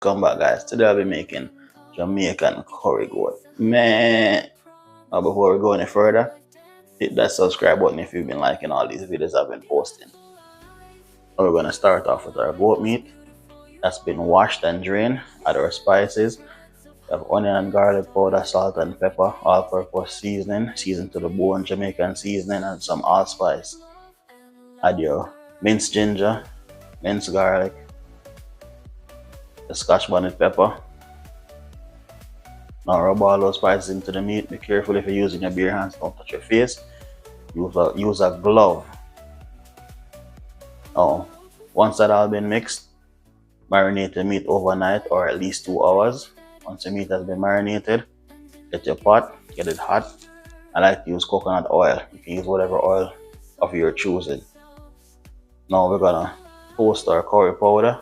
Come back, guys. Today I'll be making Jamaican curry goat. Man, now before we go any further, hit that subscribe button if you've been liking all these videos I've been posting. Now we're gonna start off with our goat meat that's been washed and drained. Add our spices. We have onion and garlic powder, salt and pepper, all-purpose seasoning, seasoned to the bone, Jamaican seasoning, and some allspice. Add your minced ginger, minced garlic, the scotch bonnet pepper. Now rub all those spices into the meat. Be careful if you're using your bare hands, don't touch your face. Use a glove. Now, once that all been mixed, marinate the meat overnight or at least 2 hours. Once the meat has been marinated, get your pot, get it hot. I like to use coconut oil. You can use whatever oil of your choosing. Now we're gonna toast our curry powder.